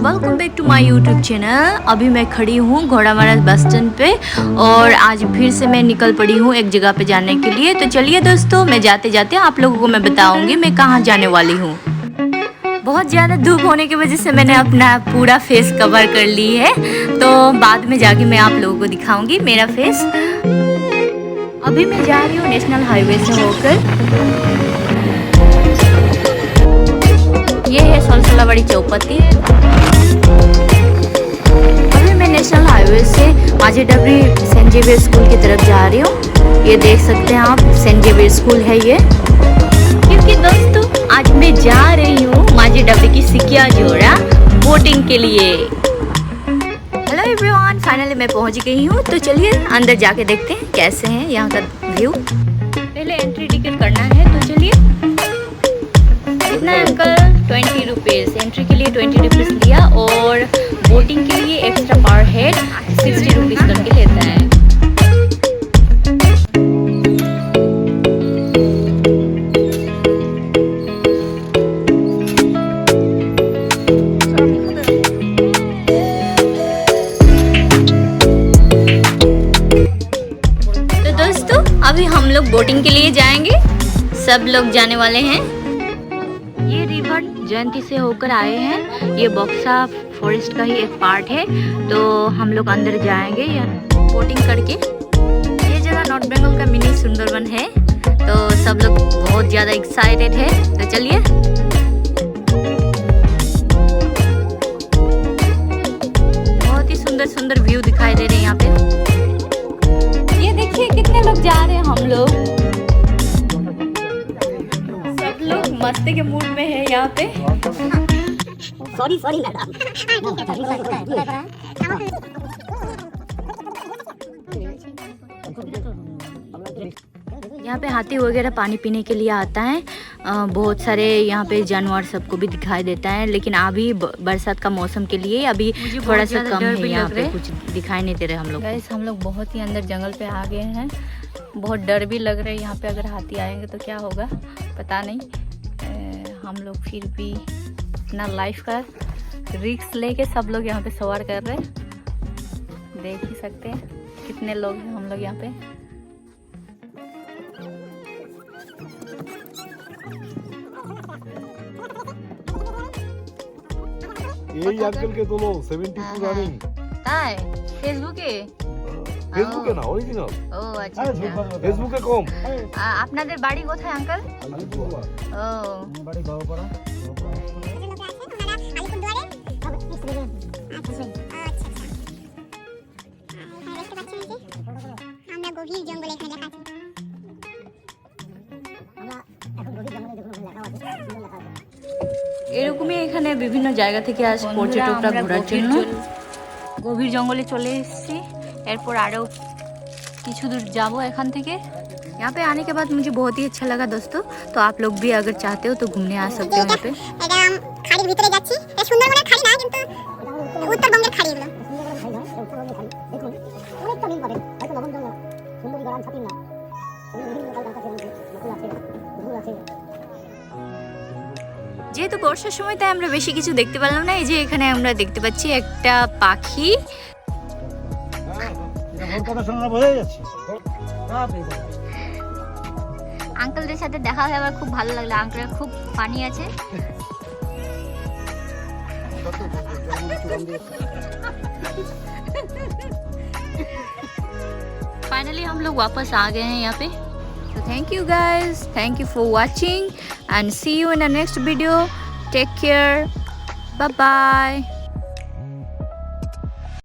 Welcome back to my YouTube channel. अभी मैं खड़ी हूँ घोड़ा महाराज बस स्टैंड पे और आज फिर से मैं निकल पड़ी हूँ एक जगह पे जाने के लिए। तो चलिए दोस्तों, मैं जाते जाते आप लोगों को मैं बताऊँगी मैं कहाँ जाने वाली हूँ। बहुत ज़्यादा धूप होने की वजह से मैंने अपना पूरा फेस कवर कर ली है, तो बाद में जाके मैं आप लोगों को दिखाऊँगी मेरा फेस। अभी मैं जा रही हूँ नेशनल हाईवे से होकर। ये है सलसलावाड़ी चौपती। अभी मैं नेशनल हाईवे से माझे डबरी सेंट जेवियर स्कूल की तरफ जा रही हूँ। ये देख सकते हैं आप, सेंट जेवियर स्कूल है ये। क्योंकि दोस्तों आज मैं जा रही हूँ माझे डबरी की सिकिया जोड़ा बोटिंग के लिए। हेलो एवरीवन, फाइनली मैं पहुँच गई हूँ। तो चलिए अंदर जाके देखते हैं कैसे हैं यहाँ का व्यू। पहले एंट्री टिकट करना है, तो चलिए। कितना है अंकल? 20 रुपीज़। एंट्री के लिए 20 रुपीज़ लिया और बोटिंग के लिए एक्स्ट्रा पर हेड 60 रुपीज़ करके लेता है। तो दोस्तों अभी हम लोग बोटिंग के लिए जाएंगे, सब लोग जाने वाले हैं। ये रिवर जयंती से होकर आए हैं। ये बक्सा फॉरेस्ट का ही एक पार्ट है, तो हम लोग अंदर जाएंगे या बोटिंग करके। ये जगह नॉर्थ बंगाल का मिनी सुंदरवन है, तो सब लोग बहुत ज़्यादा एक्साइटेड है। तो चलिए। बहुत ही सुंदर सुंदर व्यू दिखाई दे रहे हैं यहाँ पे। ये देखिए कितने लोग जा रहे हैं। हम लोग मस्ती के मूड में है यहाँ पे। Sorry madam. यहाँ पे हाथी वगैरह पानी पीने के लिए आता है। बहुत सारे यहाँ पे जानवर सबको भी दिखाई देता है, लेकिन अभी बरसात का मौसम के लिए अभी थोड़ा सा कम है। यहाँ पे कुछ दिखाई नहीं दे रहे हम लोग। गाइस हम लोग बहुत ही अंदर जंगल पे आ गए हैं। बहुत डर भी लग रहा है यहाँ पे, अगर हाथी आएंगे तो क्या होगा पता नहीं। हम लोग फिर भी अपना लाइफ का रिस्क लेके सब लोग यहाँ पे सवार कर रहे हैं। देख ही सकते हैं कितने लोग हैं हम लोग यहाँ पे। यही आजकल के तो लोग 72 रनिंग তাই ফেসবুকে ফেসবুকে না অরিজিনাল। ও আচ্ছা, ফেসবুকে কম। আপনাদের বাড়ি কোথায় আঙ্কেল? ও বাড়ি বাবাপাড়া। আমরা গভীর জঙ্গলে এখানে লেখা আছে। আমরা এখন গভীর জঙ্গলে দেখুন লেখা আছে। এরকমই এখানে বিভিন্ন জায়গা থেকে আসে পর্যটকরা ঘোরার জন্য। গভীর জঙ্গলে চলে এসেছি, এরপর আরও কিছু दूर जाबो एखान থেকে। यहाँ पे आने के बाद मुझे बहुत ही अच्छा लगा दोस्तों। तो आप लोग भी अगर चाहते हो तो घूमने आ सकते हो यहाँ पे। এটা খাড়ির ভিতরে যাচ্ছি। এটা সুন্দরবনের খাড়ি না, কিন্তু উত্তরবঙ্গের খাড়ি এগুলো। দেখুন অনেকটা মিল পাবেন। হয়তো লবণজঙ্গল সুন্দরী গরান ছাতির না, বিভিন্ন লোকাল গাছ আছে, নকুল আছে, ফুল আছে। যেহেতু বর্ষার সময় তাই আমরা বেশি কিছু দেখতে পেলাম না। এই যে এখানে আমরা দেখতে পাচ্ছি একটা পাখি। আঙ্কেলদের সাথে দেখা হয়ে আমার খুব ভালো লাগলো। আঙ্কেল খুব ফানি আছে। फाइनली हम लोग वापस आ गए हैं यहाँ पे। So thank you guys, thank you for watching and see you in the next video. Take care, bye bye.